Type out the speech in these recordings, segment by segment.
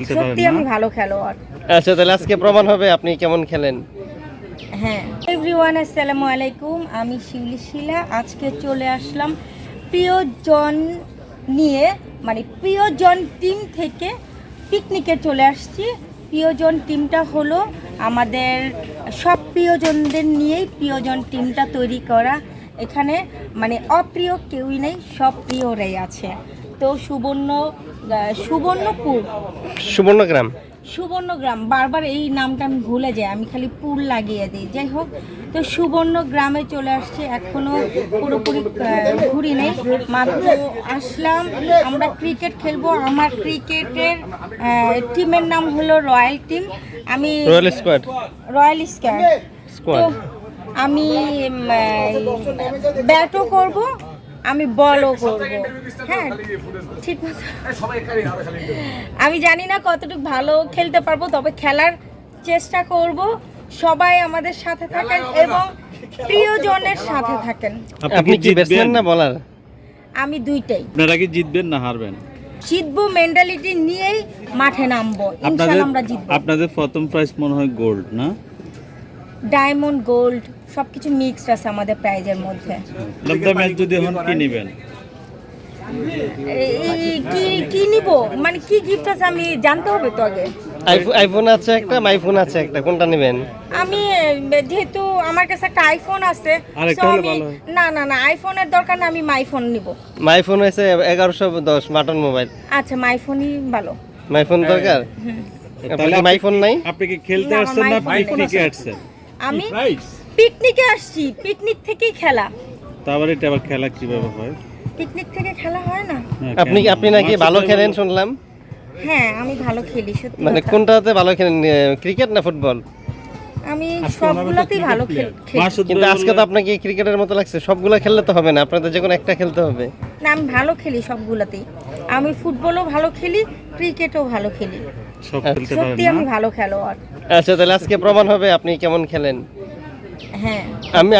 খেলতে পারেন সত্যি না? আমি ভালো খেলোয়াড়। আচ্ছা, তাহলে আজকে প্রমাণ হবে আপনি কেমন খেলেন। হ্যাঁ, এভরিওয়ান আসসালামু আলাইকুম, আমি শিউলি শিলা। আজকে চলে আসলাম প্রিয়জন নিয়ে, মানে প্রিয়জন টিম থেকে পিকনিকে চলে আসছি। প্রিয়জন টিমটা হলো আমাদের সব প্রিয়জনদের নিয়েই প্রিয়জন টিমটা তৈরি করা। এখানে মানে অপ্রিয় কেউই নেই, সব প্রিয়রাই আছে। তো সুবর্ণগ্রাম, বারবার এই নামটা আমি ভুলে যাই, আমি খালি পুল লাগিয়ে দিই। যাই হোক, তো সুবর্ণগ্রামে চলে আসছে, এখনো পুরোপুরি ঘুরি নেই, মাত্র আসলাম। আমরা ক্রিকেট খেলবো। আমার ক্রিকেটের টিমের নাম হলো রয়্যাল টিম। আমি রয়্যাল স্কোয়াড। তো আমি ব্যাটও করব, আমি বলও করব। হ্যাঁ, ঠিক মতো। আমি জানি না কতটুকু ভালো খেলতে পারবো, তবে খেলার চেষ্টা করব। সবাই আমাদের সাথে থাকেন এবং প্রিয়জনের সাথে থাকেন। আপনি কি ব্যাটসম্যান না বলার? আমি দুইটাই। আপনারা কি জিতবেন না হারবেন? জিতবো মেন্টালিটি নিয়েই মাঠে নামবো, ইনশাআল্লাহ আমরা জিতবো। আপনাদের প্রথম প্রাইজ মনে হয় গোল্ড না? ডায়মন্ড, গোল্ড সবকিছু মিক্সড আছে আমাদের প্রাইজের মধ্যে। ম্যাচ যদি এখন কি নেবেন? কি নিব, মানে কি গিফট আছে আমি জানতে হবে তো আগে। আইফোন আছে একটা, মাইফোন আছে একটা, কোনটা নেবেন? আমি যেহেতু আমার কাছে একটা আইফোন আছে, আরেকটা হলে ভালো হয়। না আইফোনের দরকার না, আমি মাইফোন নিব। মাইফোন হয়েছে 1110 বাটন মোবাইল। আচ্ছা, মাইফোনই ভালো। মাইফোন দরকার? তাহলে মাইফোন নাই? আপনি কি খেলতে না, আসছেন না আমার পিকনিকে আসছেন? আমি পিকনিকে আসছি, পিকনিক থেকেই খেলা। তারপরে এটা আবার খেলা কিভাবে হয়? পিকনিক থেকে খেলা হয় না? হ্যাঁ, আপনি নাকি ভালো খেলেন শুনলাম। হ্যাঁ, আমি ভালো খেলি, সত্যি মানে কথা। কোনটাতে ভালো খেলেন, ক্রিকেট না ফুটবল? আমি সবগুলোতেই ভালো খেলি। কিন্তু আজকে তো আপনাকে ক্রিকেটের মতো লাগছে। সবগুলো খেললে তো হবে না, আপনাদের যে কোনো একটা খেলতে হবে। না, আমি ভালো খেলি সবগুলোতেই। আমি ফুটবলও ভালো খেলি, ক্রিকেটও ভালো খেলি। সব খেলতে পারেন সত্যি আমি না? ভালো খেলোয়াড়। আচ্ছা, তাহলে আজকে প্রমাণ হবে আপনি কেমন খেলেন। হ্যাঁ,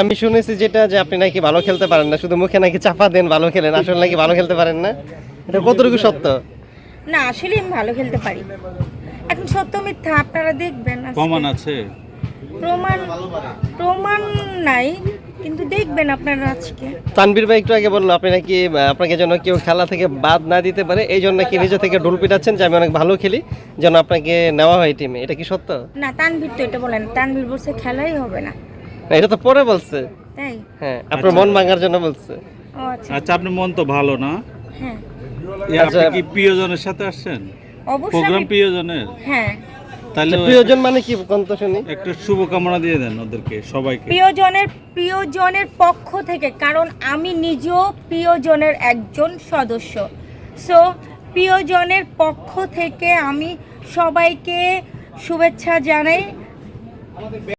আমি শুনেছি যেটা, যে আপনি নাকি ভালো খেলতে পারেন না, শুধু মুখে নাকি চাপা দেন ভালো খেলেন, আসলে নাকি ভালো খেলতে পারেন না। এটা কতটুকু সত্য? না আসলে আমি ভালো খেলতে পারি। এখন সত্য মিথ্যা আপনারা দেখবেন। আজকে প্রমাণ আছে? প্রমাণ নাই, কিন্তু দেখবেন আপনারা আজকে। তানভীর ভাই একটু আগে বললো আপনি নাকি আপনাকে যেন কেউ খেলা থেকে বাদ না দিতে পারে, এই জন্য নাকি নিজে থেকে ঢোল পিটাচ্ছেন যে আমি অনেক ভালো খেলি, যেন আপনাকে নেওয়া হয় টিমে। এটা কি সত্য? না, তানভীর তো এটা বলেন, তানভীর বলছে খেলাই হবে না। না, এটা তো পরে বলছে। তাই? হ্যাঁ, আপনার মন ভাঙার জন্য বলছে। ও আচ্ছা। আচ্ছা, আপনার মন তো ভালো না? হ্যাঁ, আপনি কি প্রিয়জনের সাথে আসছেন? অবশ্যই প্রোগ্রাম প্রিয়জনের? হ্যাঁ। তাহলে প্রিয়জন মানে কি কোন তো শুনি? একটা শুভকামনা দিয়ে দেন ওদেরকে, সবাইকে। প্রিয়জনের পক্ষ থেকে, কারণ আমি নিজেও প্রিয়জনের একজন সদস্য। সো প্রিয়জনের পক্ষ থেকে আমি সবাইকে শুভেচ্ছা জানাই।